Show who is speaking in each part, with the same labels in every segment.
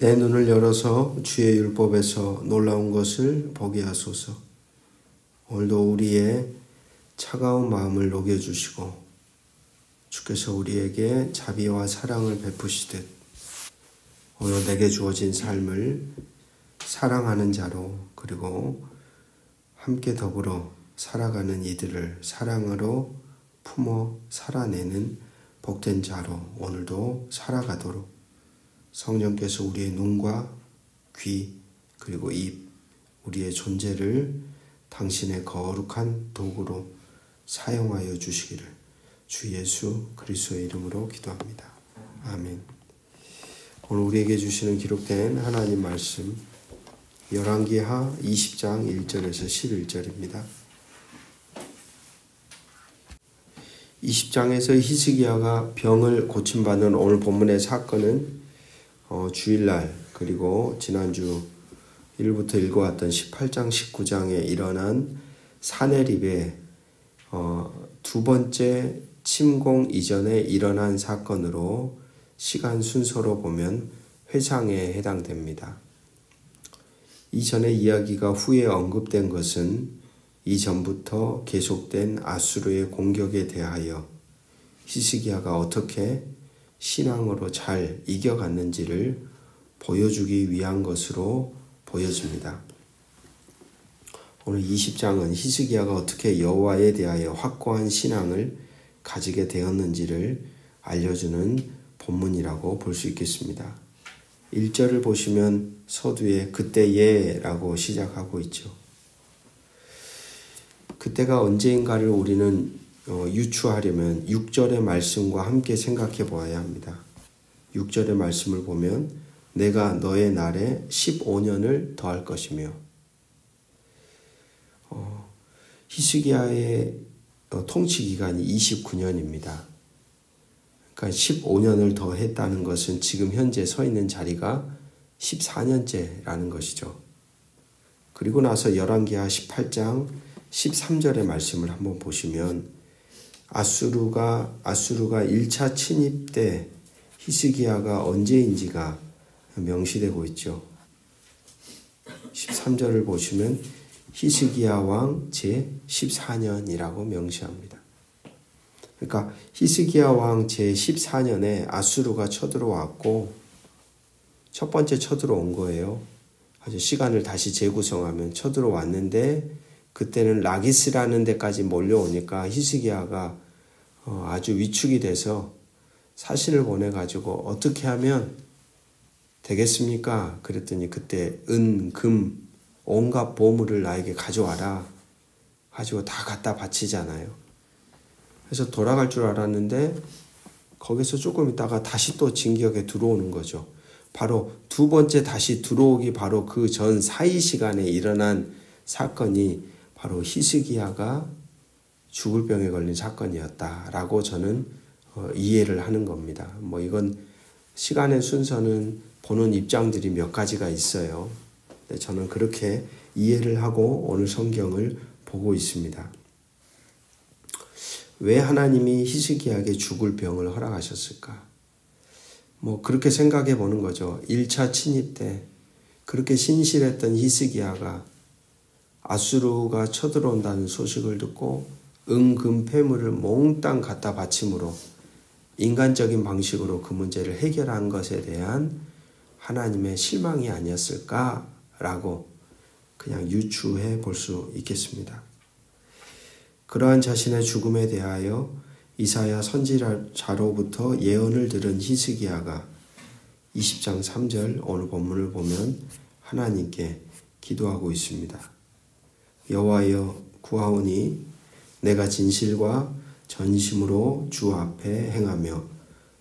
Speaker 1: 내 눈을 열어서 주의 율법에서 놀라운 것을 보게 하소서. 오늘도 우리의 차가운 마음을 녹여주시고 주께서 우리에게 자비와 사랑을 베푸시듯 오늘 내게 주어진 삶을 사랑하는 자로, 그리고 함께 더불어 살아가는 이들을 사랑으로 품어 살아내는 복된 자로 오늘도 살아가도록 성령께서 우리의 눈과 귀 그리고 입, 우리의 존재를 당신의 거룩한 도구로 사용하여 주시기를 주 예수 그리스도의 이름으로 기도합니다. 아멘. 오늘 우리에게 주시는 기록된 하나님 말씀 열왕기하 20장 1절에서 11절입니다. 20장에서 히스기야가 병을 고침받는 오늘 본문의 사건은 주일날, 그리고 지난주 1부터 읽어왔던 18장 19장에 일어난 사내립의 두 번째 침공 이전에 일어난 사건으로 시간 순서로 보면 회상에 해당됩니다. 이전의 이야기가 후에 언급된 것은 이전부터 계속된 아수르의 공격에 대하여 히스기야가 어떻게 신앙으로 잘 이겨갔는지를 보여주기 위한 것으로 보여집니다. 오늘 20장은 히스기야가 어떻게 여호와에 대하여 확고한 신앙을 가지게 되었는지를 알려주는 본문이라고 볼 수 있겠습니다. 1절을 보시면 서두에 그때예라고 시작하고 있죠. 그때가 언제인가를 우리는 유추하려면 6절의 말씀과 함께 생각해 보아야 합니다. 6절의 말씀을 보면 내가 너의 날에 15년을 더할 것이며, 히스기야의 통치 기간이 29년입니다. 그러니까 15년을 더 했다는 것은 지금 현재 서 있는 자리가 14년째라는 것이죠. 그리고 나서 열왕기하 18장 13절의 말씀을 한번 보시면 아수르가 1차 침입 때 히스기야가 언제인지가 명시되고 있죠. 13절을 보시면 히스기야 왕 제14년이라고 명시합니다. 그러니까 히스기야 왕 제14년에 아수르가 쳐들어왔고 첫 번째 쳐들어온 거예요. 아주 시간을 다시 재구성하면 쳐들어왔는데 그때는 라기스라는 데까지 몰려오니까 히스기야가 아주 위축이 돼서 사신을 보내가지고 어떻게 하면 되겠습니까? 그랬더니 그때 은, 금, 온갖 보물을 나에게 가져와라 가지고 다 갖다 바치잖아요. 그래서 돌아갈 줄 알았는데 거기서 조금 있다가 다시 또 진격에 들어오는 거죠. 바로 두 번째 다시 들어오기 바로 그 전 사이 시간에 일어난 사건이 바로 히스기야가 죽을 병에 걸린 사건이었다라고 저는 이해를 하는 겁니다. 이건 시간의 순서는 보는 입장들이 몇 가지가 있어요. 저는 그렇게 이해를 하고 오늘 성경을 보고 있습니다. 왜 하나님이 히스기야에게 죽을 병을 허락하셨을까? 그렇게 생각해 보는 거죠. 1차 침입 때 그렇게 신실했던 히스기야가 아수르가 쳐들어온다는 소식을 듣고 금, 폐물을 몽땅 갖다 바침으로 인간적인 방식으로 그 문제를 해결한 것에 대한 하나님의 실망이 아니었을까라고 그냥 유추해 볼 수 있겠습니다. 그러한 자신의 죽음에 대하여 이사야 선지자로부터 예언을 들은 히스기야가 20장 3절 오늘 본문을 보면 하나님께 기도하고 있습니다. 여호와여 구하오니 내가 진실과 전심으로 주 앞에 행하며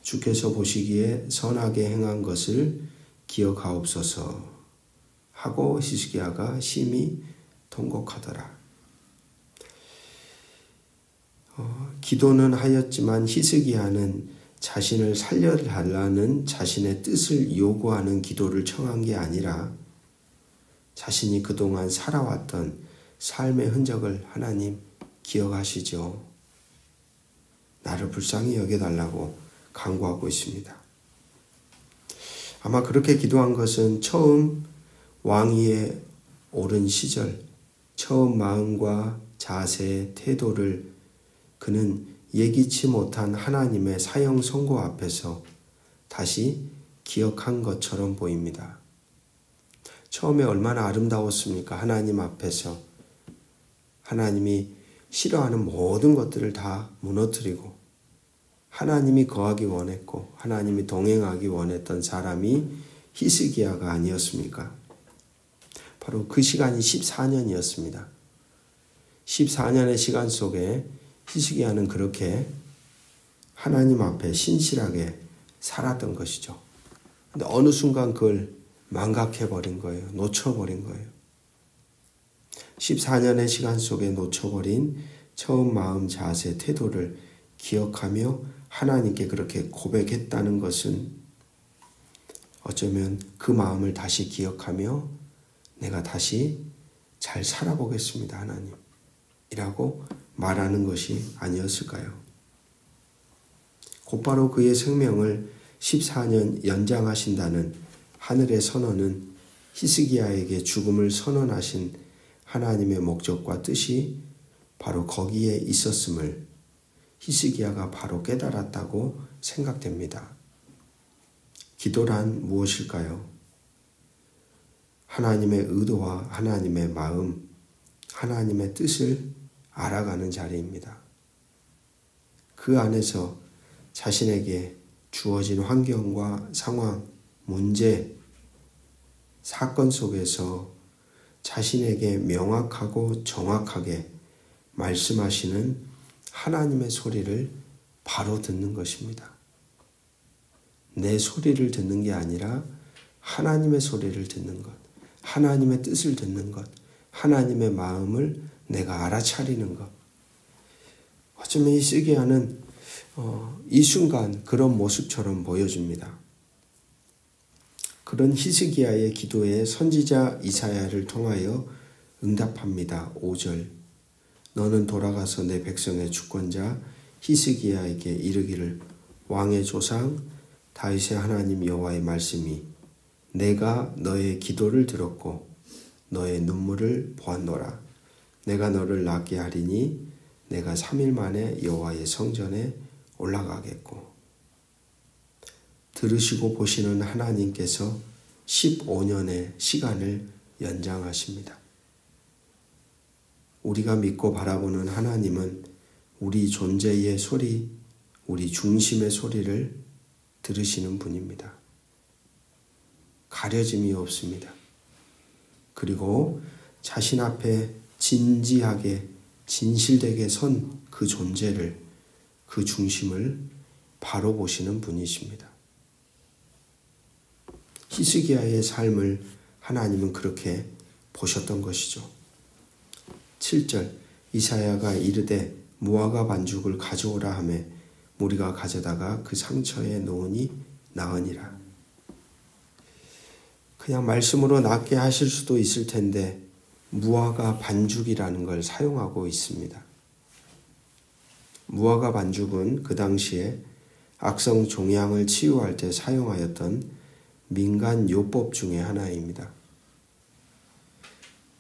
Speaker 1: 주께서 보시기에 선하게 행한 것을 기억하옵소서 하고 히스기야가 심히 통곡하더라. 기도는 하였지만 히스기야는 자신을 살려달라는 자신의 뜻을 요구하는 기도를 청한 게 아니라 자신이 그동안 살아왔던 삶의 흔적을 하나님 기억하시죠. 나를 불쌍히 여겨달라고 간구하고 있습니다. 아마 그렇게 기도한 것은 처음 왕위에 오른 시절, 처음 마음과 자세, 태도를 그는 예기치 못한 하나님의 사형 선고 앞에서 다시 기억한 것처럼 보입니다. 처음에 얼마나 아름다웠습니까? 하나님 앞에서 하나님이 싫어하는 모든 것들을 다 무너뜨리고 하나님이 거하기 원했고 하나님이 동행하기 원했던 사람이 히스기야가 아니었습니까? 바로 그 시간이 14년이었습니다. 14년의 시간 속에 히스기야는 그렇게 하나님 앞에 신실하게 살았던 것이죠. 근데 어느 순간 그걸 망각해버린 거예요. 놓쳐버린 거예요. 14년의 시간 속에 놓쳐버린 처음 마음, 자세, 태도를 기억하며 하나님께 그렇게 고백했다는 것은 어쩌면 그 마음을 다시 기억하며 내가 다시 잘 살아보겠습니다, 하나님. 이라고 말하는 것이 아니었을까요? 곧바로 그의 생명을 14년 연장하신다는 하늘의 선언은 히스기야에게 죽음을 선언하신 하나님의 목적과 뜻이 바로 거기에 있었음을 히스기야가 바로 깨달았다고 생각됩니다. 기도란 무엇일까요? 하나님의 의도와 하나님의 마음, 하나님의 뜻을 알아가는 자리입니다. 그 안에서 자신에게 주어진 환경과 상황, 문제, 사건 속에서 자신에게 명확하고 정확하게 말씀하시는 하나님의 소리를 바로 듣는 것입니다. 내 소리를 듣는 게 아니라 하나님의 소리를 듣는 것, 하나님의 뜻을 듣는 것, 하나님의 마음을 내가 알아차리는 것. 어쩌면 히스기야는 이 순간 그런 모습처럼 보여집니다. 그런 히스기야의 기도에 선지자 이사야를 통하여 응답합니다. 5절 너는 돌아가서 내 백성의 주권자 히스기야에게 이르기를 왕의 조상 다윗의 하나님 여호와의 말씀이 내가 너의 기도를 들었고 너의 눈물을 보았노라. 내가 너를 낫게 하리니 내가 3일 만에 여호와의 성전에 올라가겠고 들으시고 보시는 하나님께서 15년의 시간을 연장하십니다. 우리가 믿고 바라보는 하나님은 우리 존재의 소리, 우리 중심의 소리를 들으시는 분입니다. 가려짐이 없습니다. 그리고 자신 앞에 진지하게 진실되게 선 그 존재를, 그 중심을 바로 보시는 분이십니다. 히스기야의 삶을 하나님은 그렇게 보셨던 것이죠. 7절 이사야가 이르되 무화과 반죽을 가져오라 하매 무리가 가져다가 그 상처에 놓으니 나으니라. 그냥 말씀으로 낫게 하실 수도 있을 텐데 무화과 반죽이라는 걸 사용하고 있습니다. 무화과 반죽은 그 당시에 악성 종양을 치유할 때 사용하였던 민간 요법 중에 하나입니다.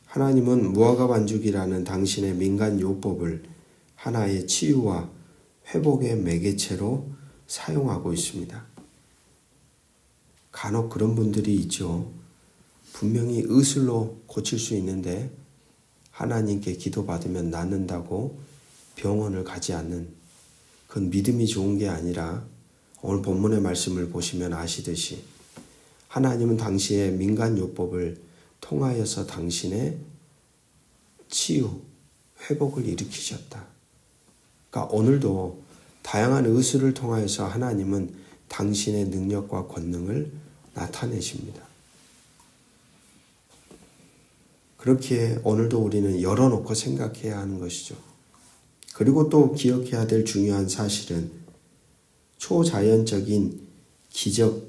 Speaker 1: 하나님은 무화과 반죽이라는 당신의 민간 요법을 하나의 치유와 회복의 매개체로 사용하고 있습니다. 간혹 그런 분들이 있죠. 분명히 의술로 고칠 수 있는데 하나님께 기도받으면 낫는다고 병원을 가지 않는, 그건 믿음이 좋은 게 아니라 오늘 본문의 말씀을 보시면 아시듯이 하나님은 당시의 민간요법을 통하여서 당신의 치유, 회복을 일으키셨다. 그러니까 오늘도 다양한 의술을 통하여서 하나님은 당신의 능력과 권능을 나타내십니다. 그렇게 오늘도 우리는 열어놓고 생각해야 하는 것이죠. 그리고 또 기억해야 될 중요한 사실은 초자연적인 기적,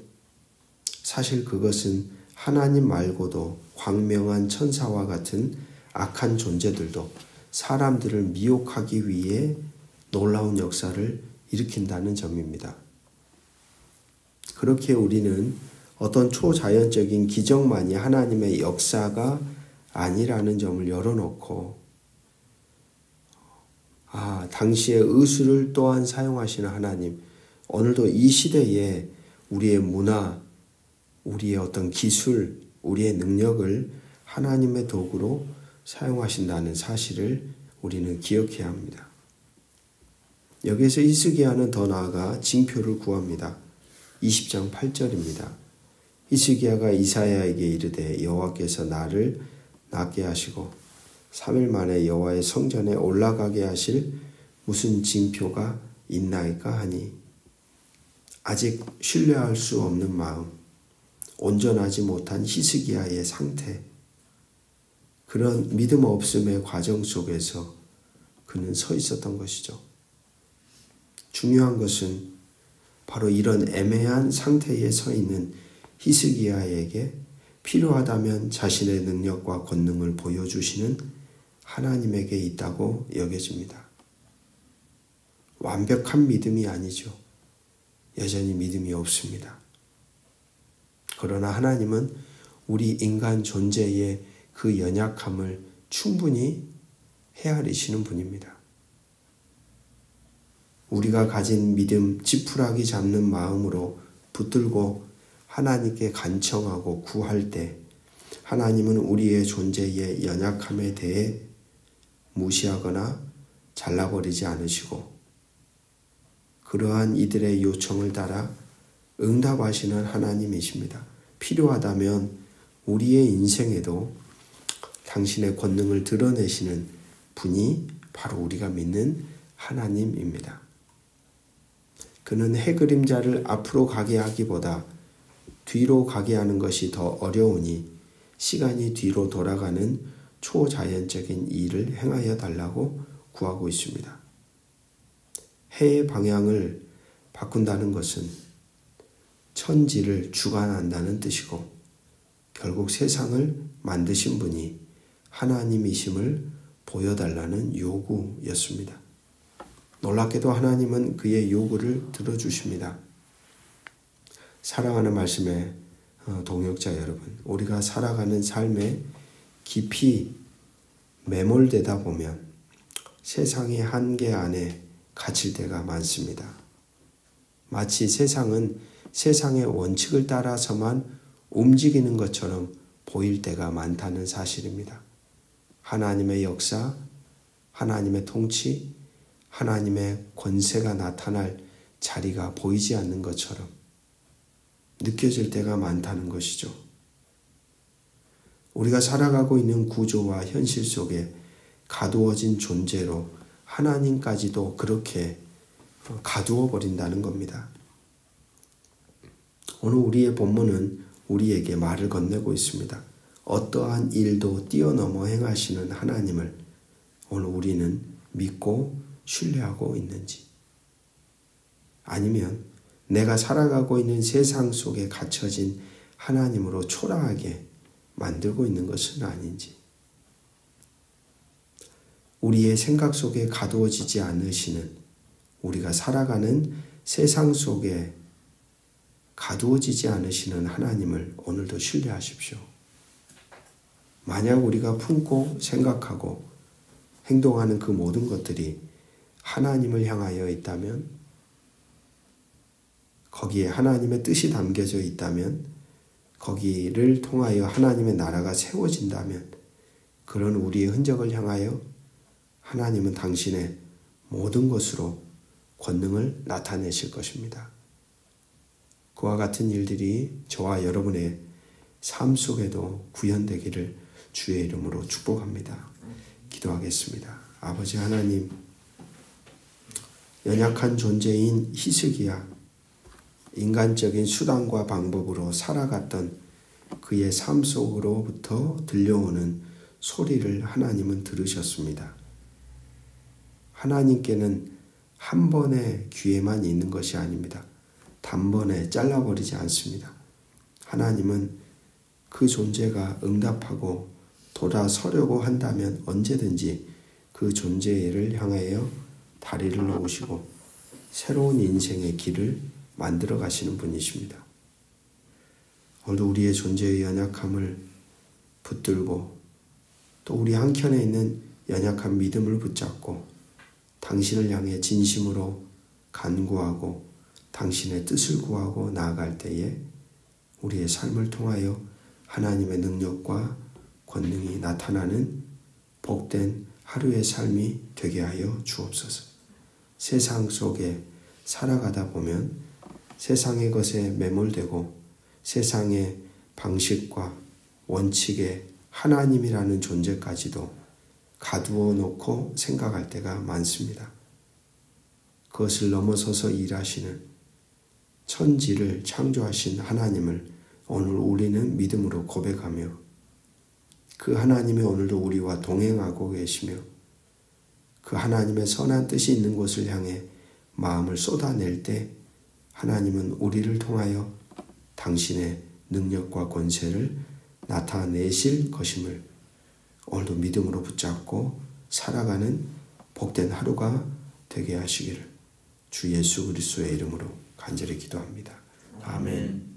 Speaker 1: 사실 그것은 하나님 말고도 광명한 천사와 같은 악한 존재들도 사람들을 미혹하기 위해 놀라운 역사를 일으킨다는 점입니다. 그렇게 우리는 어떤 초자연적인 기적만이 하나님의 역사가 아니라는 점을 열어놓고 당시의 의술을 또한 사용하시는 하나님, 오늘도 이 시대에 우리의 문화, 우리의 어떤 기술, 우리의 능력을 하나님의 도구로 사용하신다는 사실을 우리는 기억해야 합니다. 여기에서 히스기야는 더 나아가 징표를 구합니다. 20장 8절입니다. 히스기야가 이사야에게 이르되 여호와께서 나를 낫게 하시고 3일 만에 여호와의 성전에 올라가게 하실 무슨 징표가 있나이까 하니, 아직 신뢰할 수 없는 마음, 온전하지 못한 히스기야의 상태, 그런 믿음 없음의 과정 속에서 그는 서 있었던 것이죠. 중요한 것은 바로 이런 애매한 상태에 서 있는 히스기야에게 필요하다면 자신의 능력과 권능을 보여주시는 하나님에게 있다고 여겨집니다. 완벽한 믿음이 아니죠. 여전히 믿음이 없습니다. 그러나 하나님은 우리 인간 존재의 그 연약함을 충분히 헤아리시는 분입니다. 우리가 가진 믿음, 지푸라기 잡는 마음으로 붙들고 하나님께 간청하고 구할 때 하나님은 우리의 존재의 연약함에 대해 무시하거나 잘라버리지 않으시고 그러한 이들의 요청을 따라 응답하시는 하나님이십니다. 필요하다면 우리의 인생에도 당신의 권능을 드러내시는 분이 바로 우리가 믿는 하나님입니다. 그는 해 그림자를 앞으로 가게 하기보다 뒤로 가게 하는 것이 더 어려우니 시간이 뒤로 돌아가는 초자연적인 일을 행하여 달라고 구하고 있습니다. 해의 방향을 바꾼다는 것은 천지를 주관한다는 뜻이고 결국 세상을 만드신 분이 하나님이심을 보여달라는 요구였습니다. 놀랍게도 하나님은 그의 요구를 들어주십니다. 사랑하는 말씀의 동역자 여러분, 우리가 살아가는 삶에 깊이 매몰되다 보면 세상의 한계 안에 갇힐 때가 많습니다. 마치 세상은 세상의 원칙을 따라서만 움직이는 것처럼 보일 때가 많다는 사실입니다. 하나님의 역사, 하나님의 통치, 하나님의 권세가 나타날 자리가 보이지 않는 것처럼 느껴질 때가 많다는 것이죠. 우리가 살아가고 있는 구조와 현실 속에 가두어진 존재로 하나님까지도 그렇게 가두어 버린다는 겁니다. 오늘 우리의 본문은 우리에게 말을 건네고 있습니다. 어떠한 일도 뛰어넘어 행하시는 하나님을 오늘 우리는 믿고 신뢰하고 있는지, 아니면 내가 살아가고 있는 세상 속에 갇혀진 하나님으로 초라하게 만들고 있는 것은 아닌지, 우리의 생각 속에 가두어지지 않으시는, 우리가 살아가는 세상 속에 가두어지지 않으시는 하나님을 오늘도 신뢰하십시오. 만약 우리가 품고 생각하고 행동하는 그 모든 것들이 하나님을 향하여 있다면, 거기에 하나님의 뜻이 담겨져 있다면, 거기를 통하여 하나님의 나라가 세워진다면, 그런 우리의 흔적을 향하여 하나님은 당신의 모든 것으로 권능을 나타내실 것입니다. 그와 같은 일들이 저와 여러분의 삶 속에도 구현되기를 주의 이름으로 축복합니다. 기도하겠습니다. 아버지 하나님, 연약한 존재인 히스기야, 인간적인 수단과 방법으로 살아갔던 그의 삶 속으로부터 들려오는 소리를 하나님은 들으셨습니다. 하나님께는 한 번의 기회만 있는 것이 아닙니다. 단번에 잘라버리지 않습니다. 하나님은 그 존재가 응답하고 돌아서려고 한다면 언제든지 그 존재를 향하여 다리를 놓으시고 새로운 인생의 길을 만들어 가시는 분이십니다. 오늘도 우리의 존재의 연약함을 붙들고 또 우리 한켠에 있는 연약한 믿음을 붙잡고 당신을 향해 진심으로 간구하고 당신의 뜻을 구하고 나아갈 때에 우리의 삶을 통하여 하나님의 능력과 권능이 나타나는 복된 하루의 삶이 되게 하여 주옵소서. 세상 속에 살아가다 보면 세상의 것에 매몰되고 세상의 방식과 원칙에 하나님이라는 존재까지도 가두어 놓고 생각할 때가 많습니다. 그것을 넘어서서 일하시는 천지를 창조하신 하나님을 오늘 우리는 믿음으로 고백하며 그 하나님이 오늘도 우리와 동행하고 계시며 그 하나님의 선한 뜻이 있는 곳을 향해 마음을 쏟아낼 때 하나님은 우리를 통하여 당신의 능력과 권세를 나타내실 것임을 오늘도 믿음으로 붙잡고 살아가는 복된 하루가 되게 하시기를 주 예수 그리스도의 이름으로 간절히 기도합니다. 아멘.